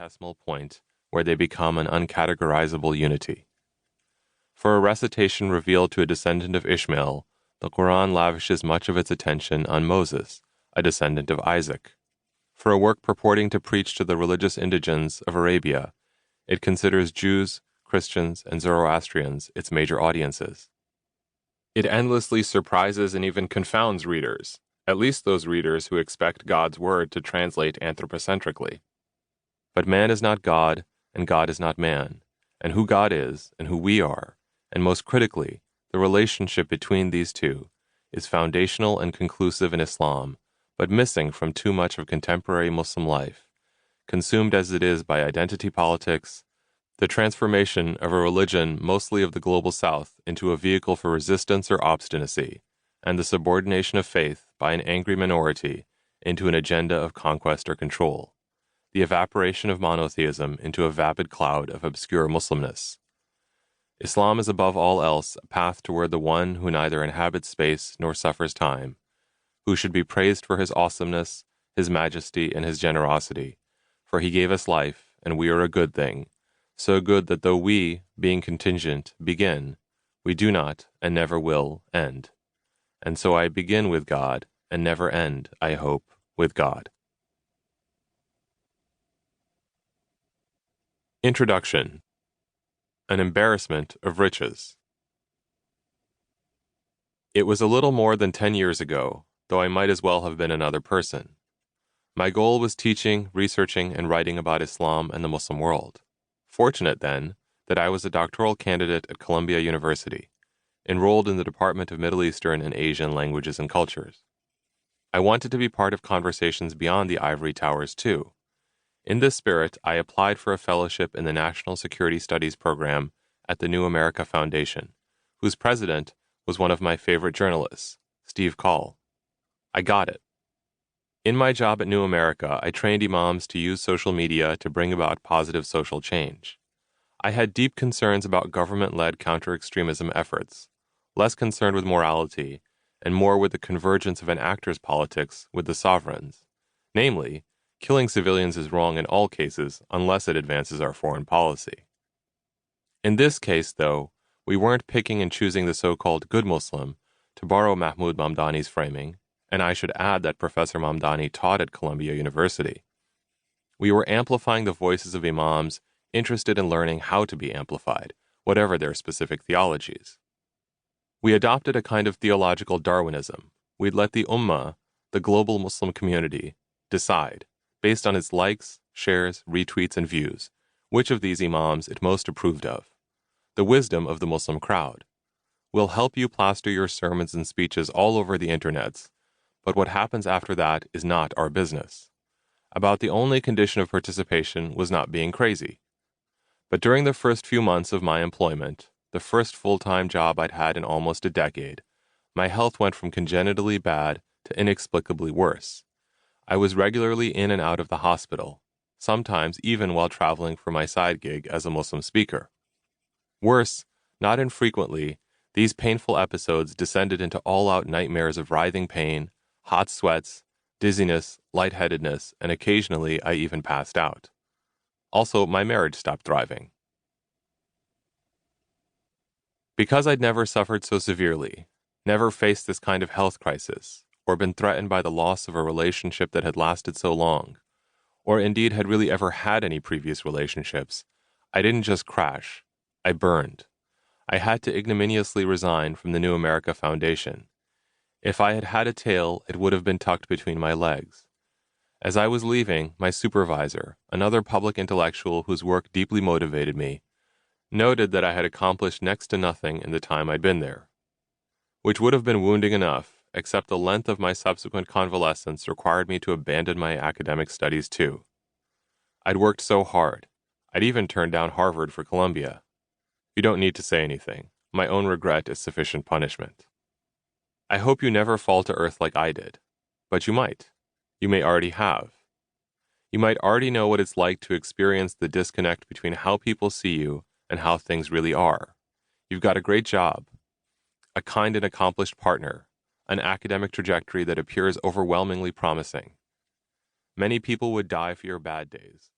infinitesimal point where they become an uncategorizable unity. For a recitation revealed to a descendant of Ishmael, the Quran lavishes much of its attention on Moses, a descendant of Isaac. For a work purporting to preach to the religious indigents of Arabia, it considers Jews, Christians, and Zoroastrians its major audiences. It endlessly surprises and even confounds readers, at least those readers who expect God's word to translate anthropocentrically. But man is not God, and God is not man, and who God is, and who we are, and most critically, the relationship between these two, is foundational and conclusive in Islam, but missing from too much of contemporary Muslim life, consumed as it is by identity politics, the transformation of a religion mostly of the global south into a vehicle for resistance or obstinacy, and the subordination of faith by an angry minority into an agenda of conquest or control, the evaporation of monotheism into a vapid cloud of obscure Muslimness. Islam is above all else a path toward the one who neither inhabits space nor suffers time, who should be praised for his awesomeness, his majesty, and his generosity, for he gave us life, and we are a good thing, so good that though we, being contingent, begin, we do not, and never will, end. And so I begin with God, and never end, I hope, with God. Introduction. An embarrassment of riches. It was a little more than 10 years ago, though I might as well have been another person. My goal was teaching, researching, and writing about Islam and the Muslim world. Fortunate, then, that I was a doctoral candidate at Columbia University, enrolled in the Department of Middle Eastern and Asian Languages and Cultures. I wanted to be part of conversations beyond the ivory towers, too. In this spirit, I applied for a fellowship in the National Security Studies program at the New America Foundation, whose president was one of my favorite journalists, Steve Call. I got it. In my job at New America, I trained imams to use social media to bring about positive social change. I had deep concerns about government-led counter-extremism efforts, less concerned with morality, and more with the convergence of an actor's politics with the sovereigns. Namely, killing civilians is wrong in all cases unless it advances our foreign policy. In this case, though, we weren't picking and choosing the so-called good Muslim, to borrow Mahmoud Mamdani's framing, and I should add that Professor Mamdani taught at Columbia University. We were amplifying the voices of imams interested in learning how to be amplified, whatever their specific theologies. We adopted a kind of theological Darwinism. We'd let the Ummah, the global Muslim community, decide, based on its likes, shares, retweets, and views, which of these imams it most approved of. The wisdom of the Muslim crowd. We'll help you plaster your sermons and speeches all over the internets, but what happens after that is not our business. About the only condition of participation was not being crazy. But during the first few months of my employment, the first full-time job I'd had in almost a decade, my health went from congenitally bad to inexplicably worse. I was regularly in and out of the hospital, sometimes even while traveling for my side gig as a Muslim speaker. Worse, not infrequently, these painful episodes descended into all-out nightmares of writhing pain, hot sweats, dizziness, lightheadedness, and occasionally I even passed out. Also, my marriage stopped thriving. Because I'd never suffered so severely, never faced this kind of health crisis, or been threatened by the loss of a relationship that had lasted so long, or indeed had really ever had any previous relationships, I didn't just crash, I burned. I had to ignominiously resign from the New America Foundation. If I had had a tail, it would have been tucked between my legs. As I was leaving, my supervisor, another public intellectual whose work deeply motivated me, noted that I had accomplished next to nothing in the time I'd been there, which would have been wounding enough, except the length of my subsequent convalescence required me to abandon my academic studies too. I'd worked so hard. I'd even turned down Harvard for Columbia. You don't need to say anything. My own regret is sufficient punishment. I hope you never fall to earth like I did, but you might. You may already have. You might already know what it's like to experience the disconnect between how people see you and how things really are. You've got a great job, a kind and accomplished partner, an academic trajectory that appears overwhelmingly promising. Many people would die for your bad days,